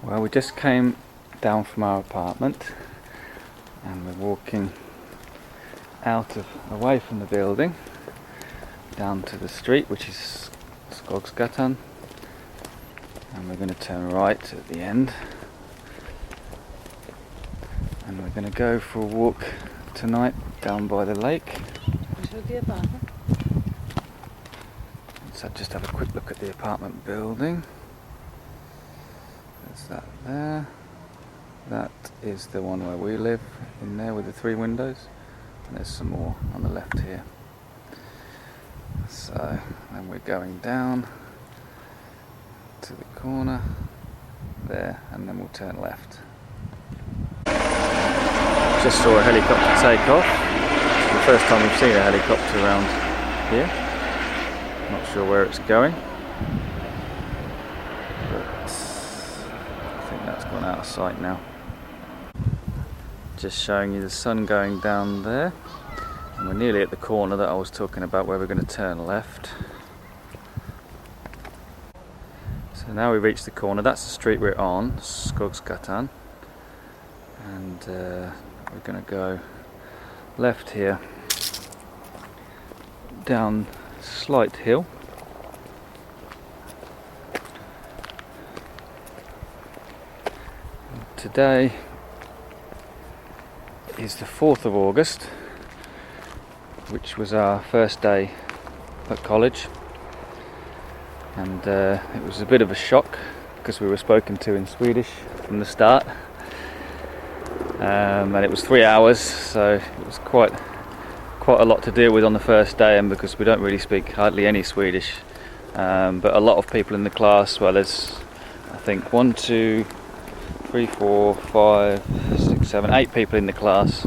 Well, we just came down from our apartment and we're walking away from the building down to the street, which is Jokkmokk, and we're going to turn right at the end and we're going to go for a walk tonight down by the lake. So just have a quick look at the apartment building. There's that there. That is the one where we live, in there with the 3 windows. And there's some more on the left here. So then we're going down to the corner there, and then we'll turn left. Just saw a helicopter take off. It's the first time we've seen a helicopter around here. Not sure where it's going, but I think that's gone out of sight now. Just showing you the sun going down there, and we're nearly at the corner that I was talking about where we're going to turn left. So now we've reached the corner. That's the street we're on, Jokkmokk, and we're going to go left here down slight hill. Today is the 4th of August, which was our first day at college, and it was a bit of a shock because we were spoken to in Swedish from the start, and it was 3 hours, so it was quite a lot to deal with on the first day, and because we don't really speak hardly any Swedish, but a lot of people in the class, well, there's I think 1, 2, 3, 4, 5, 6, 7, 8 people in the class,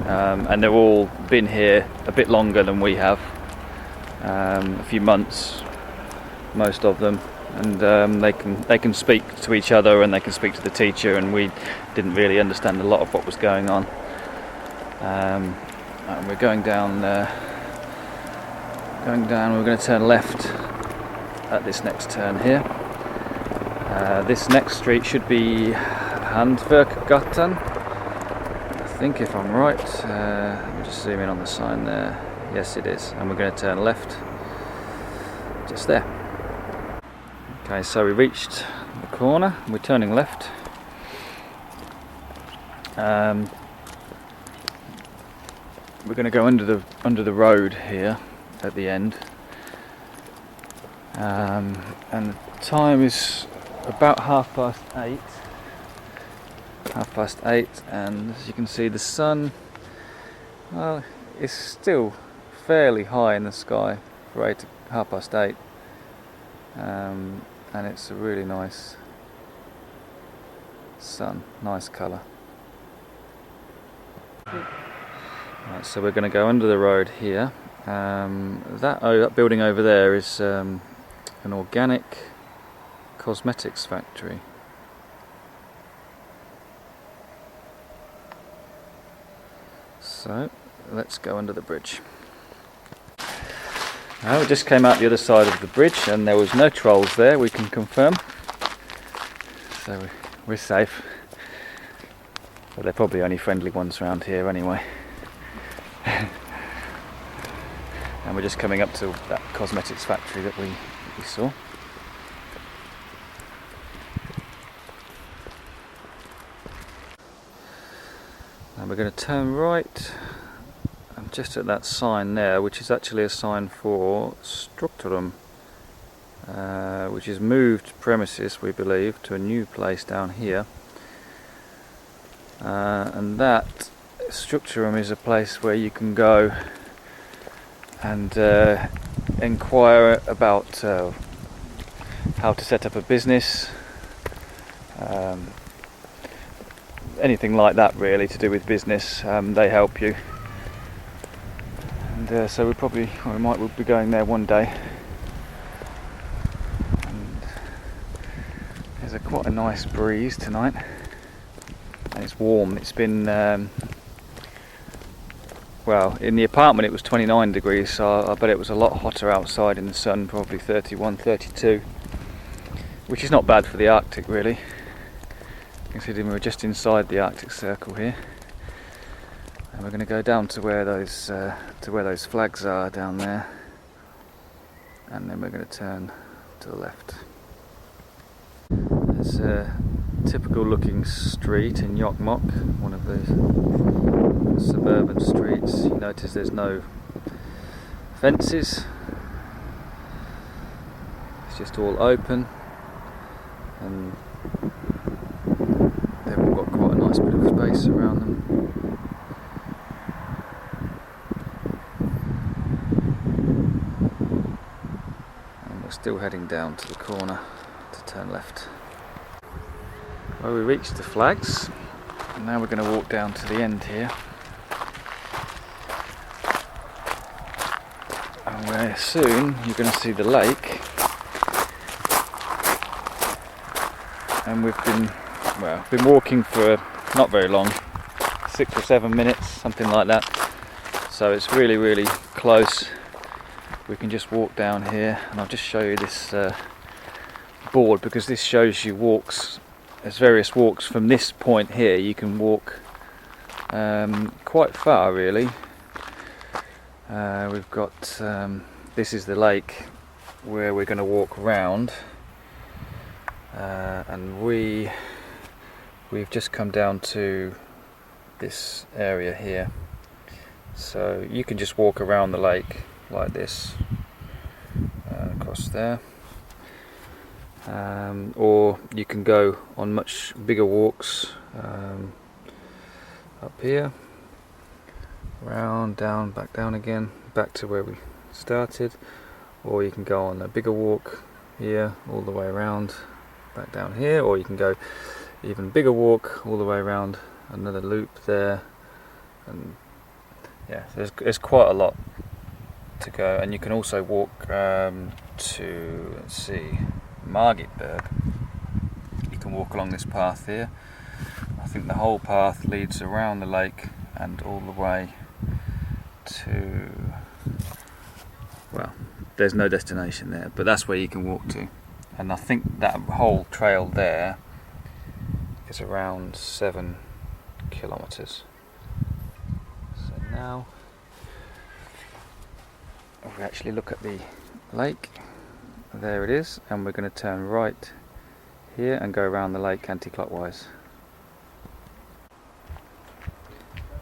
and they've all been here a bit longer than we have, a few months, most of them, and they can speak to each other and they can speak to the teacher, and we didn't really understand a lot of what was going on. And we're going down, we're going to turn left at this next turn here. This next street should be Handverksgatan, I think, if I'm right. Let me just zoom in on the sign there. Yes, it is, and we're going to turn left just there. Okay, so we reached the corner, we're turning left. We're going to go under the road here at the end, and the time is about 8:30. 8:30, and as you can see, the sun, well, is still fairly high in the sky for 8:30, and it's a really nice sun, nice colour. Right, so we're going to go under the road here. That building over there is an organic cosmetics factory. So let's go under the bridge. Now, we just came out the other side of the bridge and there was no trolls there, we can confirm. So we're safe. But they're probably only friendly ones around here anyway. And we're just coming up to that cosmetics factory that we saw. And we're going to turn right, and just at that sign there, which is actually a sign for Structurum, which is moved premises, we believe, to a new place down here. And that Structurum is a place where you can go and inquire about how to set up a business, anything like that really to do with business. They help you, and so we'll be going there one day. And there's quite a nice breeze tonight, and it's warm. It's been well, in the apartment it was 29 degrees, so I bet it was a lot hotter outside in the sun, probably 31, 32, which is not bad for the Arctic really. considering we're just inside the Arctic Circle here. And we're going to go down to where those flags are down there, and then we're going to turn to the left. There's a typical looking street in Jokkmokk, one of the suburban streets. You notice there's no fences, it's just all open, and they've all got quite a nice bit of space around them. And we're still heading down to the corner to turn left. Well, we reached the flags, and now we're going to walk down to the end here. And where soon you're going to see the lake. And we've been walking for not very long, 6 or 7 minutes, something like that. So it's really, really close. We can just walk down here, and I'll just show you this board, because this shows you walks. There's various walks from this point here. You can walk quite far, really. We've got this is the lake where we're going to walk around, and we've just come down to this area here. So you can just walk around the lake like this, across there. Or you can go on much bigger walks up here, round, down, back down again, back to where we started. Or you can go on a bigger walk here, all the way around, back down here. Or you can go even bigger walk all the way around, another loop there. And yeah, there's quite a lot to go. And you can also walk to, let's see, Jokkmokk. You can walk along this path here. I think the whole path leads around the lake and all the way to, well, there's no destination there, but that's where you can walk to. And I think that whole trail there is around 7 kilometers. So now, if we actually look at the lake, there it is, and we're going to turn right here and go around the lake anti-clockwise.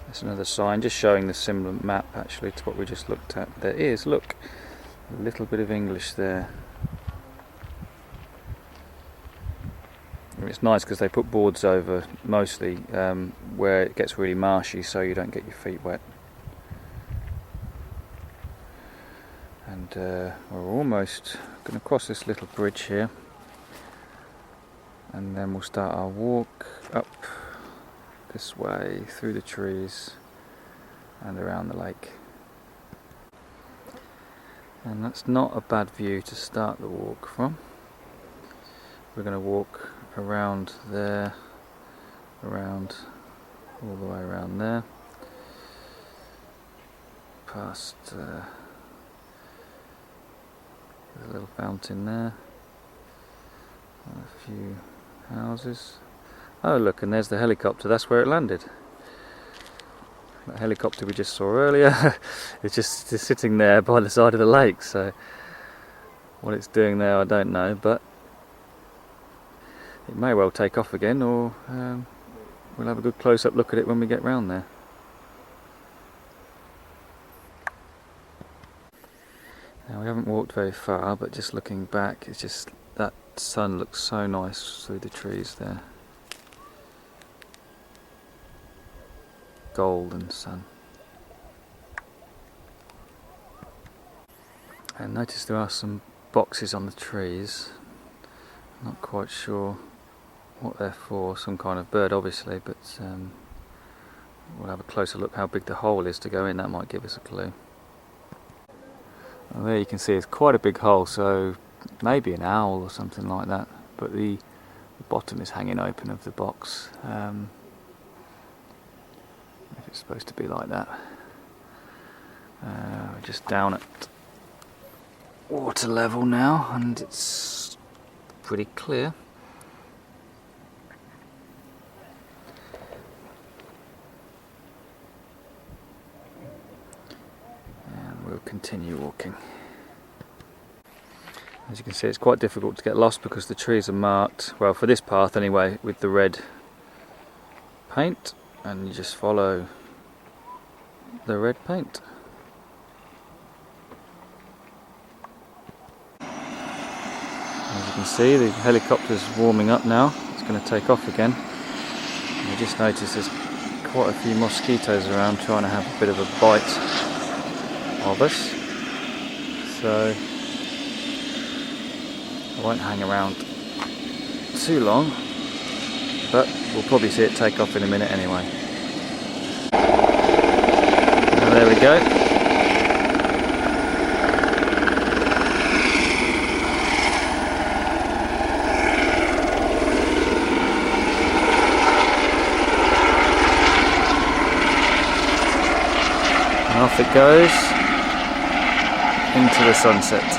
There's another sign just showing the similar map actually to what we just looked at. There is, look, a little bit of English there. And it's nice because they put boards over mostly where it gets really marshy, so you don't get your feet wet. And we're almost going to cross this little bridge here, and then we'll start our walk up this way through the trees and around the lake. And that's not a bad view to start the walk from. We're going to walk around there, around, all the way around there, past there's a little fountain there, and a few houses. Oh look, and there's the helicopter, that's where it landed. That helicopter we just saw earlier is just sitting there by the side of the lake, so what it's doing there I don't know, but it may well take off again, or we'll have a good close-up look at it when we get round there. Now we haven't walked very far, but just looking back, it's just that sun looks so nice through the trees there. Golden sun. And notice there are some boxes on the trees. Not quite sure what they're for, some kind of bird obviously, but we'll have a closer look how big the hole is to go in, that might give us a clue. Well, there you can see it's quite a big hole, so maybe an owl or something like that, but the bottom is hanging open of the box, if it's supposed to be like that. We're just down at water level now, and it's pretty clear. continue walking. As you can see, it's quite difficult to get lost because the trees are marked, well, for this path anyway, with the red paint, and you just follow the red paint. As you can see, the helicopter's warming up now. It's going to take off again. I just noticed there's quite a few mosquitoes around trying to have a bit of a bite of us. So I won't hang around too long, but we'll probably see it take off in a minute anyway. Now there we go. And off it goes into the sunset.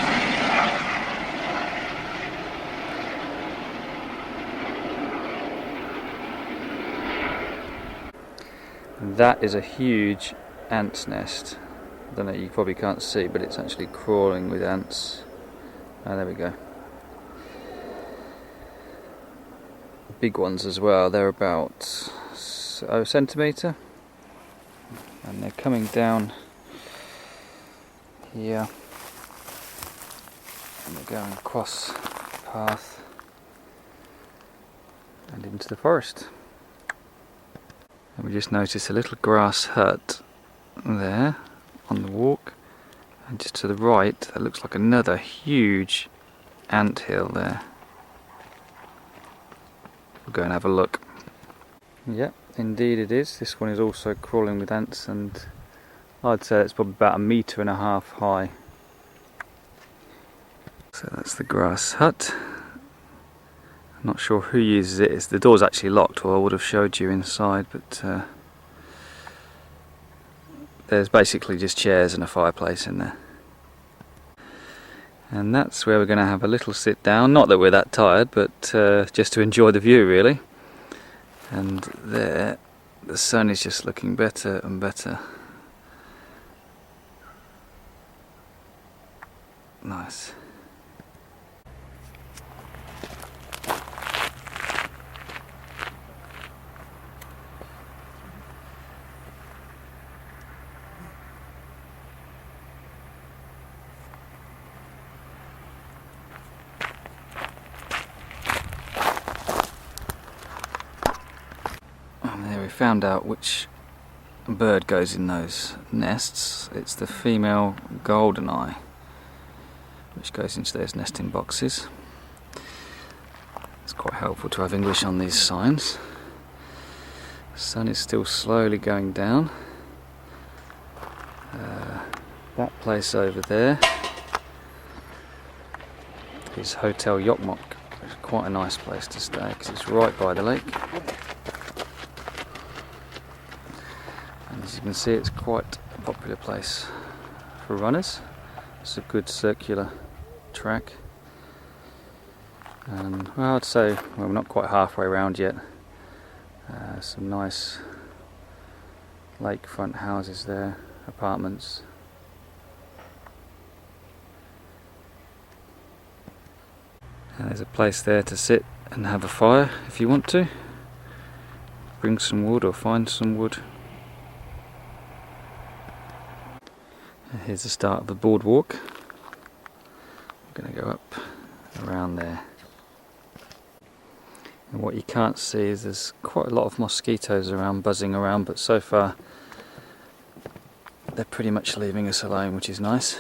And that is a huge ant's nest. I don't know, you probably can't see, but it's actually crawling with ants. Oh, there we go. Big ones as well, they're about a centimetre. And they're coming down here, and they're going across the path and into the forest. And we just noticed a little grass hut there on the walk, and just to the right that looks like another huge ant hill there. We'll go and have a look. Yep, indeed it is. This one is also crawling with ants, and I'd say it's probably about 1.5 meters high. So that's the grass hut. I'm not sure who uses it. The door's actually locked, or I would have showed you inside, but there's basically just chairs and a fireplace in there. And that's where we're going to have a little sit down. Not that we're that tired, but just to enjoy the view really. And there, the sun is just looking better and better. Nice. And there we found out which bird goes in those nests. It's the female goldeneye, which goes into those nesting boxes. It's quite helpful to have English on these signs. The sun is still slowly going down. That place over there is Hotel Jokkmokk. It's quite a nice place to stay because it's right by the lake. And as you can see, it's quite a popular place for runners. It's a good circular track, and well, I'd say we're not quite halfway around yet. Some nice lakefront houses there, apartments. And there's a place there to sit and have a fire if you want to. Bring some wood or find some wood. And here's the start of the boardwalk. I'm going to go up around there. And what you can't see is there's quite a lot of mosquitoes around, buzzing around, but so far they're pretty much leaving us alone, which is nice.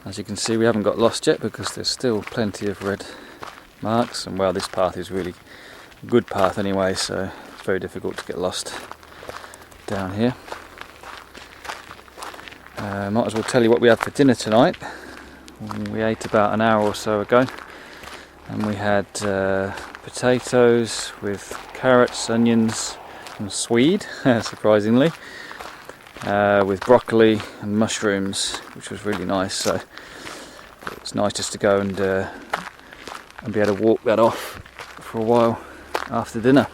As you can see, we haven't got lost yet because there's still plenty of red marks, and well, this path is really a good path anyway, so it's very difficult to get lost down here. Might as well tell you what we had for dinner tonight. We ate about an hour or so ago, and we had potatoes with carrots, onions and swede, surprisingly, with broccoli and mushrooms, which was really nice. So it's nice just to go and be able to walk that off for a while after dinner.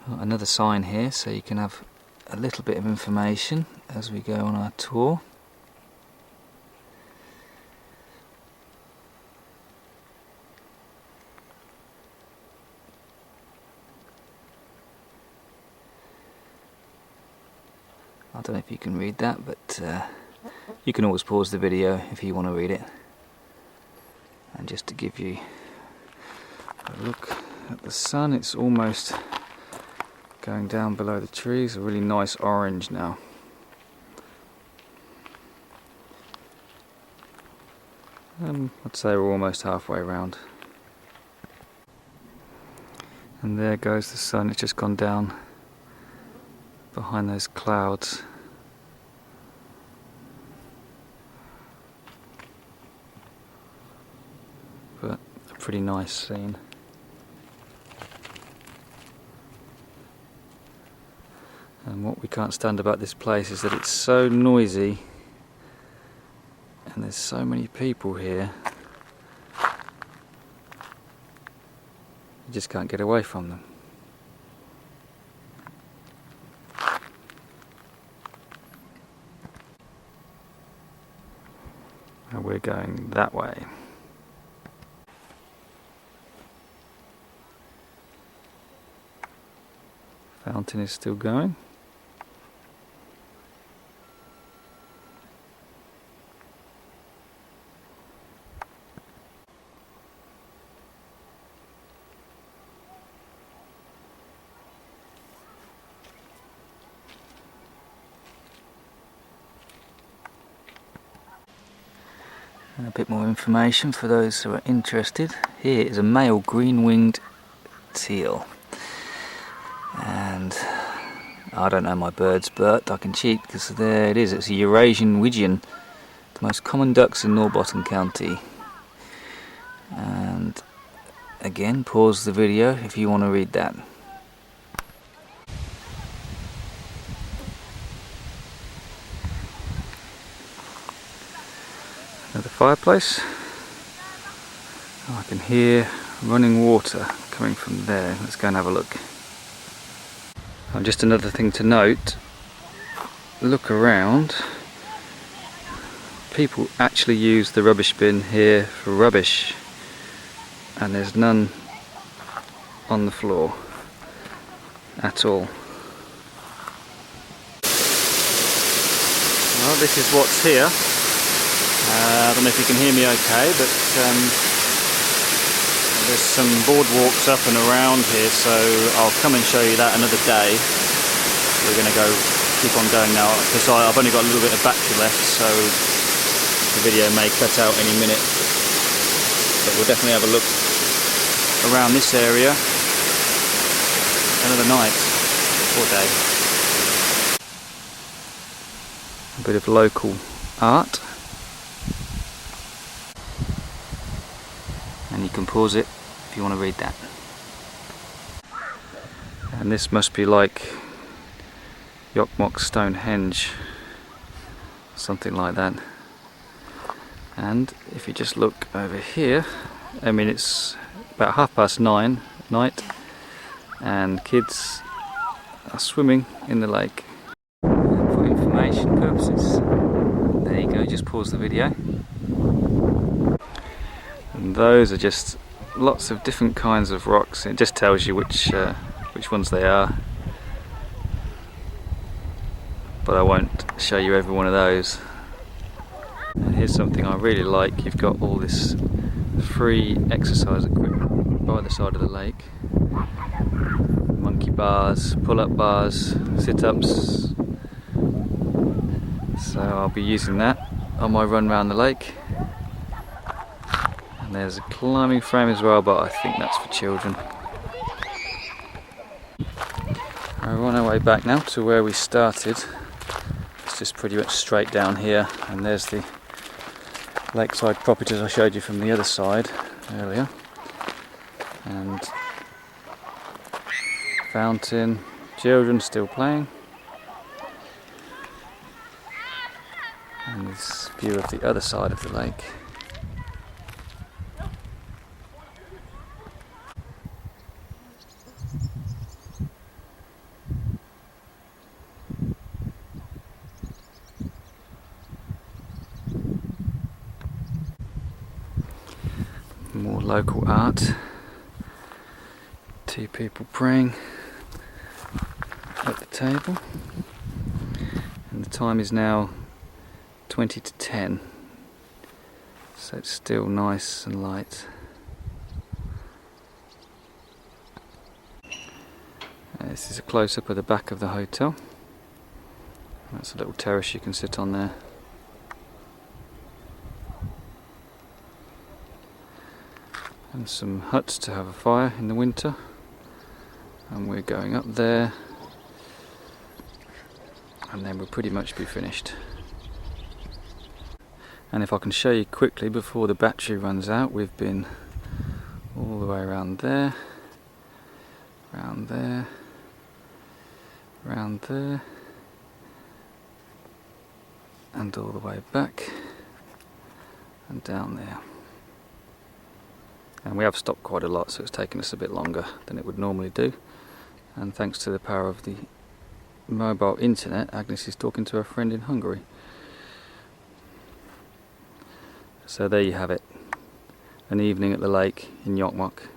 Another sign here so you can have a little bit of information as we go on our tour. I don't know if you can read that, but you can always pause the video if you want to read it. And just to give you a look at the sun, it's almost going down below the trees, a really nice orange now. I'd say we're almost halfway around. And there goes the sun, it's just gone down behind those clouds. But a pretty nice scene. And what we can't stand about this place is that it's so noisy and there's so many people here. You just can't get away from them. And we're going that way. Fountain is still going. And a bit more information for those who are interested. Here is a male green-winged teal. And I don't know my birds, but I can cheat because there it is. It's a Eurasian widgeon, the most common ducks in Norrbotten County. And again, pause the video if you want to read that. Another fireplace. I can hear running water coming from there. Let's go and have a look. Just another thing to note, look around. People actually use the rubbish bin here for rubbish, and there's none on the floor at all. Well, this is what's here. I don't know if you can hear me okay, but there's some boardwalks up and around here, so I'll come and show you that another day. We're going to keep on going now, because I've only got a little bit of battery left, so the video may cut out any minute. But we'll definitely have a look around this area another night or day. A bit of local art. And you can pause it if you want to read that. And this must be like Jokkmokk Stonehenge, something like that. And if you just look over here, I mean, it's about 9:30 at night and kids are swimming in the lake. For information purposes, there you go, just pause the video. And those are just lots of different kinds of rocks. It just tells you which ones they are. But I won't show you every one of those. And here's something I really like. You've got all this free exercise equipment by the side of the lake. Monkey bars, pull-up bars, sit-ups. So I'll be using that on my run around the lake. And there's a climbing frame as well, but I think that's for children. We're on our way back now to where we started. It's just pretty much straight down here, and there's the lakeside properties I showed you from the other side earlier. And fountain, children still playing. And this view of the other side of the lake. local art. Two people praying at the table, and the time is now 20 to 10, so it's still nice and light. This is a close-up of the back of the hotel. That's a little terrace you can sit on there. And some huts to have a fire in the winter. And we're going up there, and then we'll pretty much be finished. And if I can show you quickly before the battery runs out, we've been all the way around there, round there, round there, and all the way back and down there. And we have stopped quite a lot, so it's taken us a bit longer than it would normally do. And thanks to the power of the mobile internet, Agnes is talking to her friend in Hungary. So there you have it, an evening at the lake in Jokkmokk.